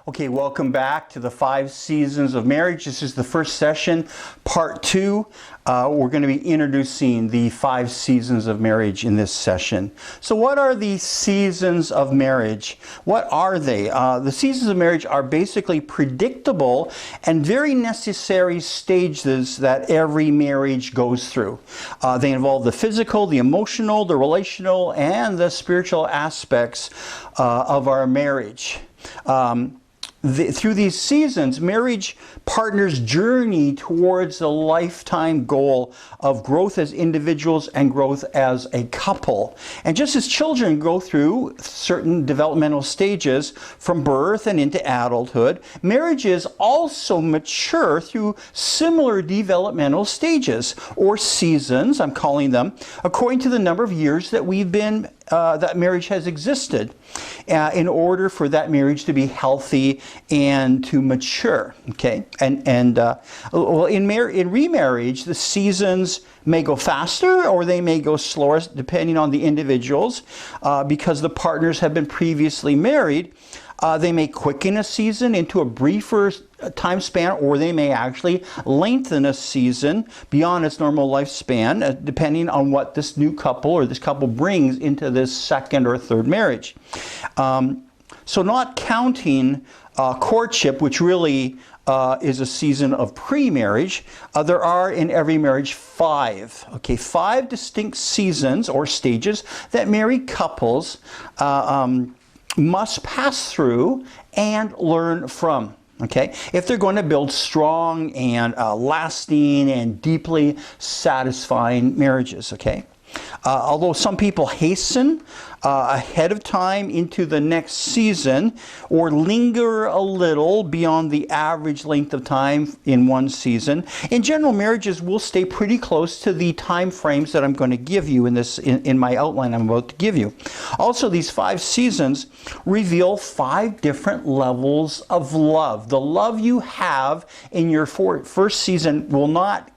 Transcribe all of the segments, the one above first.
Okay, welcome back to the 5 seasons of marriage. This is the first session, part 2. We're going to be introducing the 5 seasons of marriage in this session. So what are the seasons of marriage? What are they? The seasons of marriage are basically predictable and very necessary stages that every marriage goes through. They involve the physical, the emotional, the relational, and the spiritual aspects of our marriage. Through these seasons, marriage partners journey towards the lifetime goal of growth as individuals and growth as a couple. And just as children go through certain developmental stages from birth and into adulthood, marriages also mature through similar developmental stages, or seasons, I'm calling them, according to the number of years that that marriage has existed, in order for that marriage to be healthy and to mature. Okay, well, in remarriage, the seasons may go faster or they may go slower, depending on the individuals, because the partners have been previously married. They may quicken a season into a briefer time span, or they may actually lengthen a season beyond its normal lifespan, depending on what this new couple or this couple brings into this second or third marriage. So not counting courtship, which really is a season of pre-marriage, there are in every marriage 5. Okay, 5 distinct seasons or stages that married couples must pass through and learn from. Okay, if they're going to build strong and lasting and deeply satisfying marriages. Okay, although some people hasten ahead of time into the next season or linger a little beyond the average length of time in one season, in general, marriages will stay pretty close to the time frames that I'm going to give you in my outline I'm about to give you. Also, these 5 seasons reveal 5 different levels of love. The love you have in your first season will not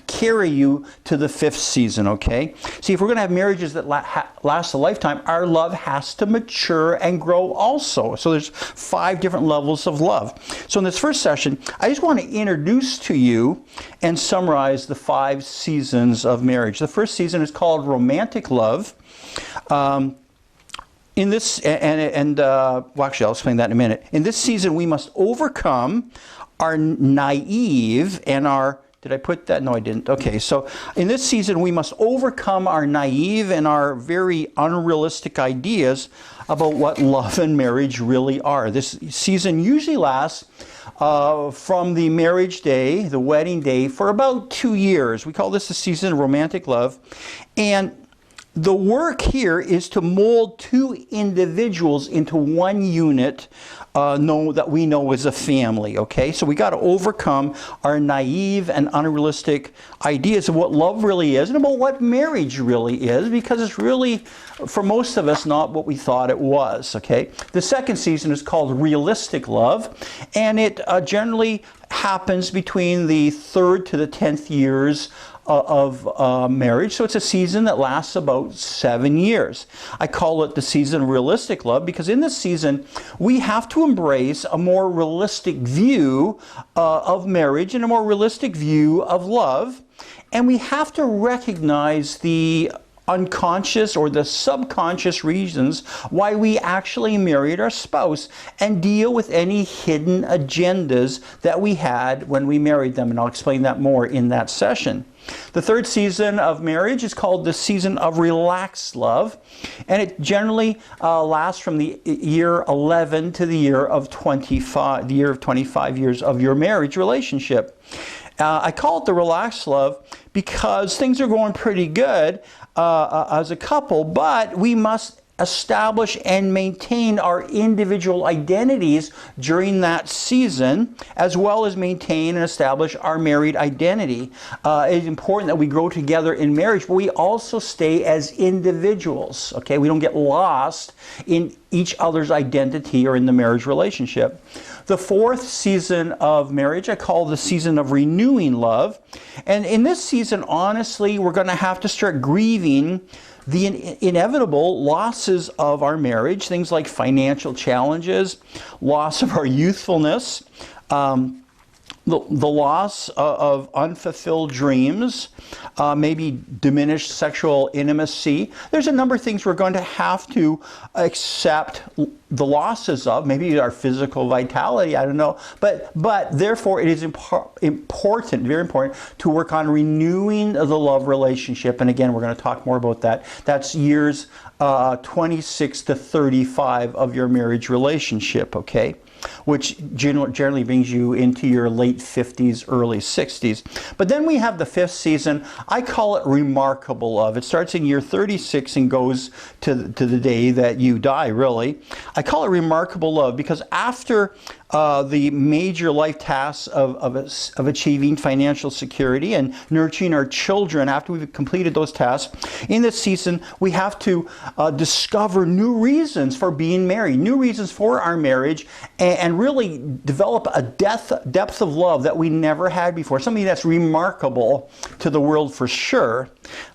carry you to the 5th season, okay? See, if we're going to have marriages that last a lifetime, our love has to mature and grow also. So there's 5 different levels of love. So in this first session, I just want to introduce to you and summarize the 5 seasons of marriage. The first season is called romantic love. In this, well, actually, I'll explain that in a minute. In this season, we must overcome our naive and our... Did I put that? No, I didn't. Okay, so in this season, we must overcome our naive and our very unrealistic ideas about what love and marriage really are. This season usually lasts from the marriage day, the wedding day, for about 2 years. We call this the season of romantic love. And the work here is to mold 2 individuals into one unit that we know as a family, okay? So we got to overcome our naive and unrealistic ideas of what love really is and about what marriage really is, because it's really, for most of us, not what we thought it was, okay? The second season is called realistic love, and it generally happens between the 3rd to the 10th years of marriage. So it's a season that lasts about 7 years. I call it the season of realistic love because in this season we have to embrace a more realistic view of marriage and a more realistic view of love, and we have to recognize the unconscious or the subconscious reasons why we actually married our spouse and deal with any hidden agendas that we had when we married them, and I'll explain that more in that session. The third season of marriage is called the season of relaxed love, and it generally lasts from the year 11 to the year of 25, the year of 25 years of your marriage relationship. I call it the relaxed love because things are going pretty good as a couple, but we must establish and maintain our individual identities during that season, as well as maintain and establish our married identity. It's important that we grow together in marriage, but we also stay as individuals, okay? We don't get lost in each other's identity or in the marriage relationship. The 4th season of marriage I call the season of renewing love. And in this season, honestly, we're going to have to start grieving the inevitable losses of our marriage, things like financial challenges, loss of our youthfulness, the loss of unfulfilled dreams, maybe diminished sexual intimacy. There's a number of things we're going to have to accept the losses of, maybe our physical vitality, I don't know. But therefore it is important, very important, to work on renewing the love relationship. And again, we're going to talk more about that. That's years 26 to 35 of your marriage relationship, okay? Which generally brings you into your late 50s, early 60s. But then we have the fifth season. I call it remarkable love. It starts in year 36 and goes to the day that you die, really. I call it remarkable love because after the major life tasks of achieving financial security and nurturing our children, after we've completed those tasks, in this season we have to discover new reasons for being married, new reasons for our marriage, and really develop a depth of love that we never had before, something that's remarkable to the world for sure.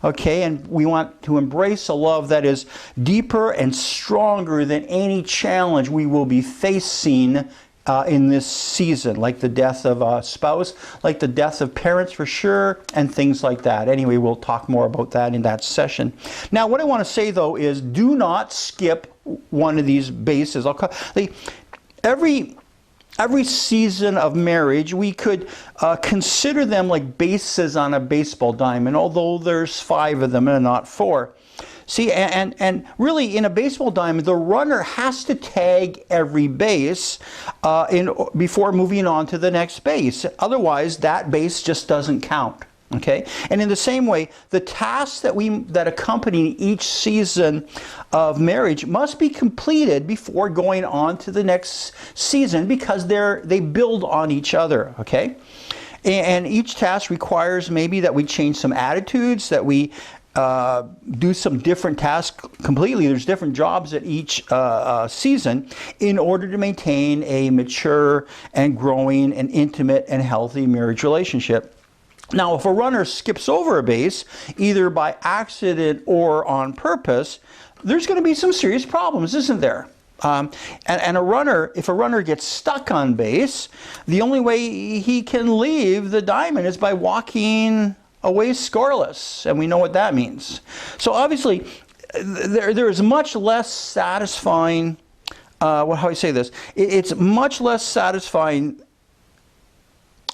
Okay, and we want to embrace a love that is deeper and stronger than any challenge we will be facing in this season, like the death of a spouse, like the death of parents for sure, and things like that. Anyway, we'll talk more about that in that session. Now, what I want to say, though, is do not skip one of these bases. Every season of marriage, we could consider them like bases on a baseball diamond, although there's 5 of them and not 4. See, and really in a baseball diamond, the runner has to tag every base before moving on to the next base. Otherwise, that base just doesn't count. Okay, and in the same way, the tasks that accompany each season of marriage must be completed before going on to the next season because they build on each other. Okay, and each task requires maybe that we change some attitudes, that we do some different tasks completely. There's different jobs at each season in order to maintain a mature and growing and intimate and healthy marriage relationship. Now, if a runner skips over a base, either by accident or on purpose, there's going to be some serious problems, isn't there? And if a runner gets stuck on base, the only way he can leave the diamond is by walking away scoreless, and we know what that means. So obviously, there is much less satisfying. How do I say this? It's much less satisfying.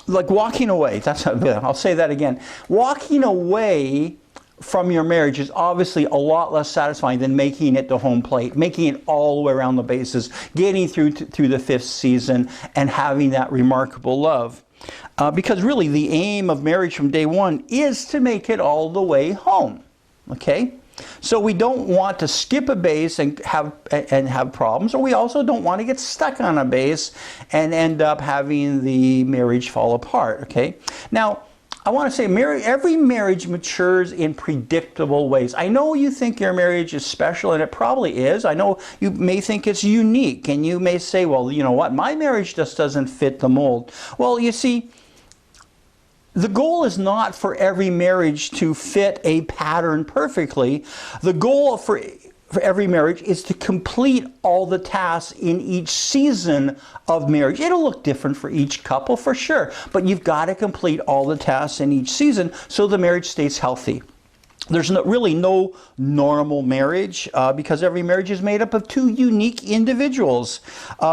Like walking away. I'll say that again. Walking away from your marriage is obviously a lot less satisfying than making it to home plate, making it all the way around the bases, getting through the 5th season, and having that remarkable love. Because really the aim of marriage from day one is to make it all the way home. Okay? So we don't want to skip a base and have problems, or we also don't want to get stuck on a base and end up having the marriage fall apart. Okay? Now, I want to say every marriage matures in predictable ways. I know you think your marriage is special, and it probably is. I know you may think it's unique, and you may say, well, you know what, my marriage just doesn't fit the mold. Well, you see, the goal is not for every marriage to fit a pattern perfectly. The goal for every marriage is to complete all the tasks in each season of marriage. It'll look different for each couple, for sure, but you've got to complete all the tasks in each season so the marriage stays healthy. There's really no normal marriage because every marriage is made up of 2 unique individuals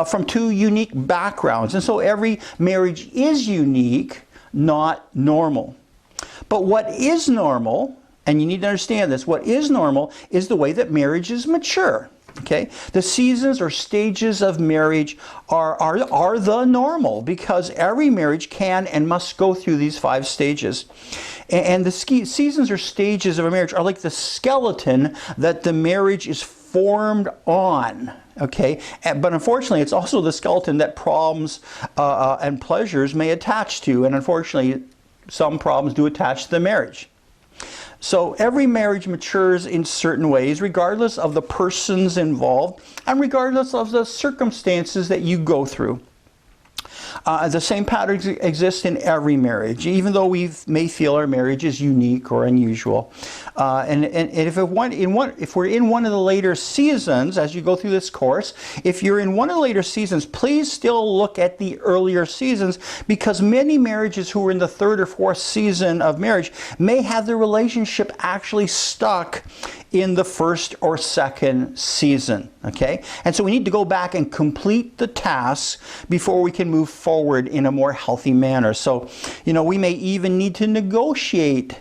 from 2 unique backgrounds. And so every marriage is unique, not normal. But what is normal, and you need to understand this, what is normal is the way that marriages mature. Okay? The seasons or stages of marriage are the normal because every marriage can and must go through these 5 stages. And the seasons or stages of a marriage are like the skeleton that the marriage is formed on. Okay, but unfortunately, it's also the skeleton that problems and pleasures may attach to, and unfortunately, some problems do attach to the marriage. So every marriage matures in certain ways, regardless of the persons involved, and regardless of the circumstances that you go through. The same patterns exist in every marriage, even though we may feel our marriage is unique or unusual. And if we're in one of the later seasons, as you go through this course, if you're in one of the later seasons, please still look at the earlier seasons, because many marriages who are in the third or fourth season of marriage may have their relationship actually stuck in the first or second season, okay? And so we need to go back and complete the tasks before we can move forward in a more healthy manner. So, we may even need to negotiate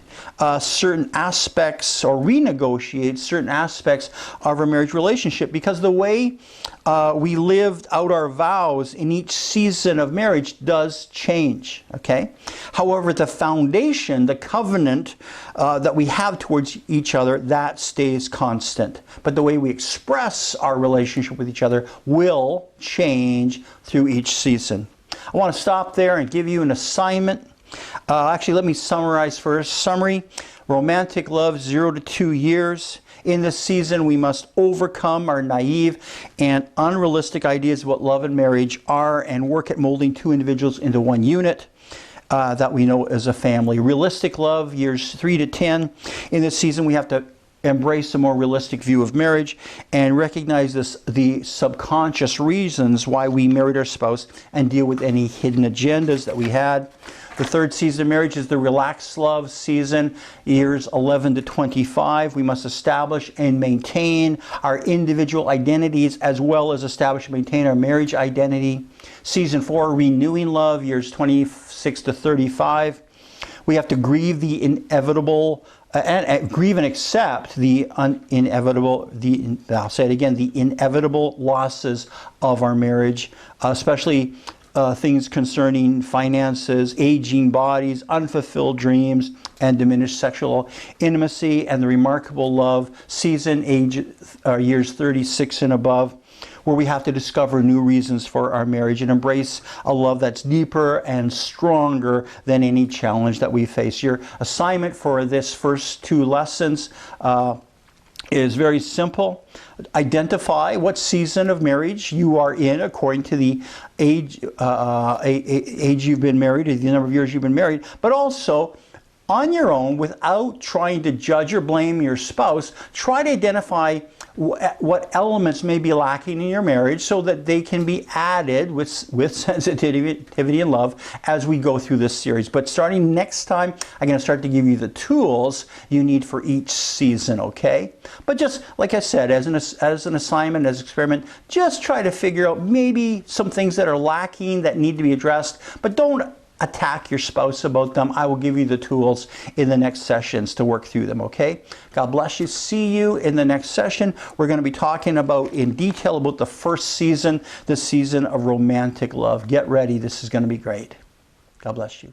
certain aspects or renegotiate certain aspects of our marriage relationship, because the way we lived out our vows in each season of marriage does change, okay? However, the foundation, the covenant that we have towards each other, that stays constant. But the way we express our relationship with each other will change through each season. I want to stop there and give you an assignment. Actually, let me summarize first. Summary: romantic love, 0 to 2 years. In this season, we must overcome our naive and unrealistic ideas of what love and marriage are and work at molding two individuals into one unit that we know as a family. Realistic love, years 3 to 10. In this season, we have to embrace a more realistic view of marriage and recognize the subconscious reasons why we married our spouse and deal with any hidden agendas that we had. The third season of marriage is the relaxed love season, years 11 to 25. We must establish and maintain our individual identities as well as establish and maintain our marriage identity. Season 4, renewing love, years 26 to 35. We have to grieve the inevitable and grieve and accept the inevitable losses of our marriage, especially things concerning finances, aging bodies, unfulfilled dreams, and diminished sexual intimacy. And the remarkable love season, years 36 and above, where we have to discover new reasons for our marriage and embrace a love that's deeper and stronger than any challenge that we face. Your assignment for this first 2 lessons is very simple. Identify what season of marriage you are in according to the age you've been married, or the number of years you've been married, but also on your own, without trying to judge or blame your spouse, try to identify what elements may be lacking in your marriage so that they can be added with sensitivity and love as we go through this series. But starting next time, I'm going to start to give you the tools you need for each season, okay? But just, like I said, as an assignment, as an experiment, just try to figure out maybe some things that are lacking that need to be addressed, but don't attack your spouse about them. I will give you the tools in the next sessions to work through them, okay? God bless you. See you in the next session. We're going to be talking about in detail about the first season, the season of romantic love. Get ready. This is going to be great. God bless you.